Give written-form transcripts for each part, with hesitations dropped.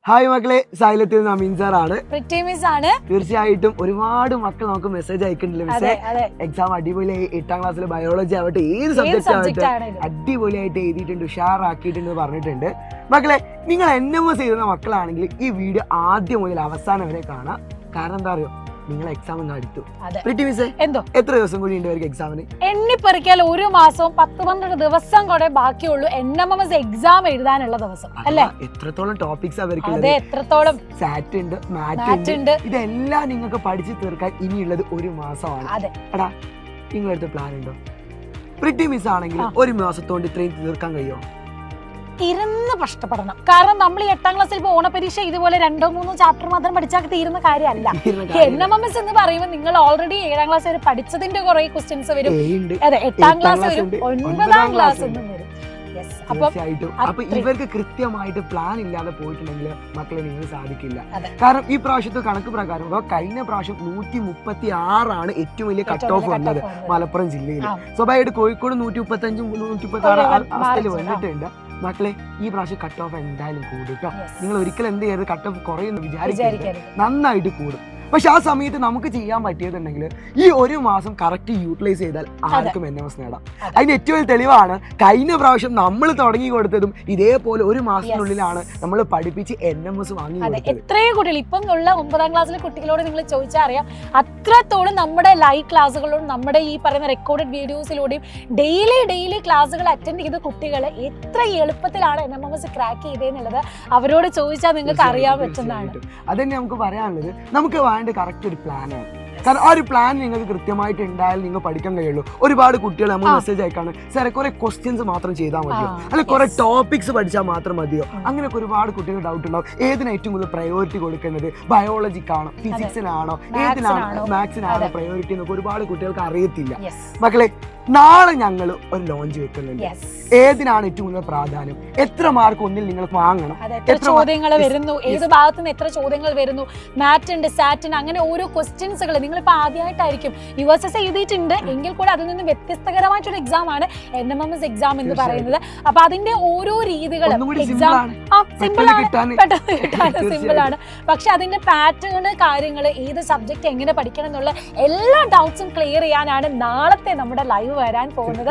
Hi മക്കളെ, സൈലത്തിൽ നിന്ന് അമീൻ സാറാണ്. തീർച്ചയായിട്ടും ഒരുപാട് മക്കൾ നമുക്ക് മെസ്സേജ് അയക്കുന്നുണ്ട്. മിസ്സേ, എക്സാം അടിപൊളിയായി 8ാം ക്ലാസ്സിലെ ബയോളജി ആവട്ടെ, ഏത് സബ്ജക്റ്റ് ആവട്ടെ അടിപൊളിയായിട്ട് എഴുതിയിട്ടുണ്ട്, ഉഷാറാക്കിയിട്ടുണ്ട് പറഞ്ഞിട്ടുണ്ട്. മക്കളെ, നിങ്ങൾ NMS എഴുതുന്ന മക്കളാണെങ്കിൽ ഈ വീഡിയോ ആദ്യം മുതൽ അവസാനം വരെ കാണാം. കാരണം എന്താ അറിയോ, നിങ്ങൾ എക്സാം അടുത്തു. എത്ര ദിവസം കൂടി ഉണ്ട് അവർക്ക് എക്സാമിന്? എണ്ണിപ്പെറുക്കിയാൽ ഒരു മാസവും 10-12 ദിവസം കൂടെ ബാക്കിയുള്ളൂ NMS എക്സാം എഴുതാനുള്ള ദിവസം അല്ലേ? എത്രത്തോളം ടോപ്പിക്സ് അവർക്ക്, എത്രത്തോളം സാറ്റ് ഉണ്ട്, മാറ്റ് ഉണ്ട്, ഇതെല്ലാം നിങ്ങൾക്ക് പഠിച്ചു തീർക്കാൻ ഇനിയുള്ളത് ഒരു മാസമാണ്. എടാ, നിങ്ങളടുത്ത് പ്ലാൻ ഉണ്ടോ? പ്രിറ്റി മിസ് ആണെങ്കിൽ ഒരു മാസത്തോണ്ട് ഇത്രയും തീർക്കാൻ കഴിയുമോ? ഇരുന്ന് കഷ്ടപ്പെടണം. കാരണം നമ്മൾ ഈ 8ാം ക്ലാസ്സിൽ ഇപ്പോൾ ഓണപരീക്ഷ ഇതുപോലെ 2-3 ചാപ്റ്റർ മാത്രം പഠിച്ചാൽ തീരുന്ന കാര്യമല്ല. NMS എന്ന് പറയുമ്പോൾ നിങ്ങൾ ഓൾറെഡി 7ാം ക്ലാസ് വരെ പഠിച്ചതിന്റെ കുറെ ക്വസ്റ്റ്യൻസ് വരും. അതെ, 8ാം ക്ലാസ് വരും, 9ാം ക്ലാസ് ഒന്നും വരും. അപ്പൊ ഇവർക്ക് കൃത്യമായിട്ട് പ്ലാൻ ഇല്ലാതെ പോയിട്ടുണ്ടെങ്കിൽ മക്കളെ നിങ്ങൾ സാധിക്കില്ല. കാരണം ഈ പ്രാവശ്യത്തെ കണക്ക് പ്രകാരം കഴിഞ്ഞ പ്രാവശ്യം 136 ഏറ്റവും വലിയ കട്ട് ഓഫ് വന്നത് മലപ്പുറം ജില്ലയിൽ. സ്വാഭാവികമായിട്ട് കോഴിക്കോട് 135, 136 അവസ്ഥയിൽ വന്നിട്ടുണ്ട്. മക്കളെ, ഈ പ്രാവശ്യം കട്ട് ഓഫ് എന്തായാലും കൂടും കേട്ടോ. നിങ്ങൾ ഒരിക്കലും എന്ത് ചെയ്യരുത്, കട്ട് ഓഫ് കുറയുന്നു വിചാരിക്കരുത്, നന്നായിട്ട് കൂടും. പക്ഷെ ആ സമയത്ത് നമുക്ക് ചെയ്യാൻ പറ്റിയതുണ്ടെങ്കിൽ ഈ ഒരു മാസം കറക്റ്റ് യൂട്ടിലൈസ് ചെയ്താൽ ആർക്കും NMS നേടാം. അതിന് ഏറ്റവും വലിയ തെളിവാണ് കഴിഞ്ഞ പ്രാവശ്യം നമ്മൾ തുടങ്ങി കൊടുത്തതും ഇതേപോലെ ഒരു മാസത്തിനുള്ളിലാണ് നമ്മൾ പഠിപ്പിച്ച് NMS വാങ്ങി കൊടുത്തത്. എത്രയും കുട്ടികൾ ഇപ്പം ഉള്ള 9ാം ക്ലാസ്സിലെ കുട്ടികളോട് നിങ്ങൾ ചോദിച്ചാൽ അറിയാം, അത്രത്തോളം നമ്മുടെ ലൈവ് ക്ലാസ്സുകളോടും നമ്മുടെ ഈ പറയുന്ന റെക്കോർഡഡ് വീഡിയോസിലൂടെയും ഡെയിലി ക്ലാസ്സുകൾ അറ്റൻഡ് ചെയ്ത കുട്ടികൾ എത്ര എളുപ്പത്തിലാണ് NMS ക്രാക്ക് ചെയ്തതെന്നുള്ളത് അവരോട് ചോദിച്ചാൽ നിങ്ങൾക്ക് അറിയാൻ പറ്റുന്നതാണ്. അതന്നെ നമുക്ക് പറയാനുള്ളത്. നമുക്ക് കറക്റ്റ് ഒരു പ്ലാനാണ്. കാരണം ആ ഒരു പ്ലാൻ നിങ്ങൾക്ക് കൃത്യമായിട്ട് ഉണ്ടായാൽ നിങ്ങൾ പഠിക്കാൻ കഴിയുള്ളൂ. ഒരുപാട് കുട്ടികൾ നമ്മൾ മെസ്സേജ് അയക്കാണ്, സാറെ കുറെ ക്വസ്റ്റ്യൻസ് മാത്രം ചെയ്താൽ മതിയോ, അല്ലെ കുറെ ടോപ്പിക്സ് പഠിച്ചാൽ മാത്രം മതിയോ, അങ്ങനെയൊക്കെ ഒരുപാട് കുട്ടികൾ ഡൗട്ട് ഉണ്ടാവും. ഏതിനാ ഏറ്റവും കൂടുതൽ പ്രയോറിറ്റി കൊടുക്കേണ്ടത്, ബയോളജിക്കാണോ, ഫിസിക്സിനാണോ, ഏതിനാണോ, മാത്സിനാണോ പ്രയോറിറ്റി എന്നൊക്കെ ഒരുപാട് കുട്ടികൾക്ക് അറിയത്തില്ല. മക്കളെ, നാളെ ഞങ്ങൾ ഒരു ലോഞ്ച് വെക്കുന്നുണ്ട്. ഏതിനാണ് ഏറ്റവും കൂടുതൽ പ്രാധാന്യം, എത്ര മാർക്ക് ഒന്നിൽ നിങ്ങൾ വാങ്ങണം, എത്ര ചോദ്യങ്ങൾ വരുന്നു, ഏത് ഭാഗത്തു നിന്ന് എത്ര ചോദ്യങ്ങൾ വരുന്നു, മാറ്റ് ഉണ്ട്, സാറ്റ് ഉണ്ട്, അങ്ങനെ ഓരോ ക്വസ്റ്റ്യൻസുകൾ നിങ്ങളിപ്പോൾ ആദ്യമായിട്ടായിരിക്കും USS എഴുതിയിട്ടുണ്ട് എങ്കിൽ കൂടെ അതിൽ നിന്ന് വ്യത്യസ്തകരമായിട്ടൊരു എക്സാം ആണ് NMS എക്സാം എന്ന് പറയുന്നത്. അപ്പൊ അതിന്റെ ഓരോ രീതികളും എക്സാം സിമ്പിൾ ആണ്, പക്ഷെ അതിന്റെ പാറ്റേൺ, കാര്യങ്ങൾ, ഏത് സബ്ജക്ട് എങ്ങനെ പഠിക്കണം എന്നുള്ള എല്ലാ ഡൗട്ട്സും ക്ലിയർ ചെയ്യാനാണ് നാളത്തെ നമ്മുടെ ലൈവ് വരാൻ പോകുന്നത്.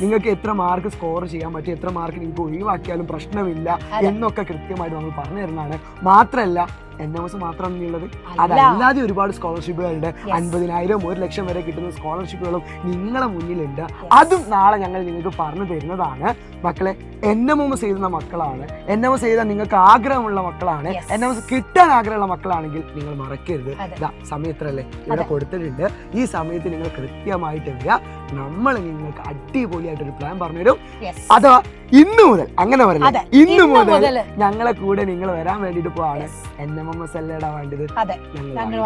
നിങ്ങൾക്ക് എത്ര മാർക്ക് സ്കോർ ചെയ്യാൻ പറ്റും, എത്ര മാർക്ക് നിങ്ങൾക്ക് ഒഴിവാക്കിയാലും പ്രശ്നമില്ല എന്നൊക്കെ കൃത്യമായിട്ട് നമ്മൾ പറഞ്ഞു തരുന്നതാണ്. മാത്രമല്ല NMS മാത്രമാണ് ഉള്ളത്, അതല്ലാതെ ഒരുപാട് സ്കോളർഷിപ്പുകളുണ്ട്. 50,000, 1 ലക്ഷം വരെ കിട്ടുന്ന സ്കോളർഷിപ്പുകളും നിങ്ങളെ മുന്നിലുണ്ട്. അതും നാളെ ഞങ്ങൾ നിങ്ങൾക്ക് പറഞ്ഞു തരുന്നതാണ്. മക്കളെ, NMS എഴുതുന്ന മക്കളാണ്, NMS എഴുതാൻ നിങ്ങൾക്ക് ആഗ്രഹമുള്ള മക്കളാണ്, NMS കിട്ടാൻ ആഗ്രഹമുള്ള മക്കളാണെങ്കിൽ നിങ്ങൾ മറക്കരുത്. സമയത്തല്ലേ ഇവിടെ കൊടുത്തിട്ടുണ്ട്. ഈ സമയത്ത് നിങ്ങൾ കൃത്യമായിട്ട് വരിക. നമ്മൾ നിങ്ങൾക്ക് അടിപൊളിയായിട്ടൊരു പ്ലാൻ പറഞ്ഞുതരും. അഥവാ ഇന്നു മുതൽ, അങ്ങനെ പറയുന്നത്, ഇന്നു മുതൽ ഞങ്ങളെ കൂടെ നിങ്ങൾ വരാൻ വേണ്ടിട്ട് പോവാണ്. NMS അല്ലേടാ വേണ്ടത്, ഞങ്ങൾ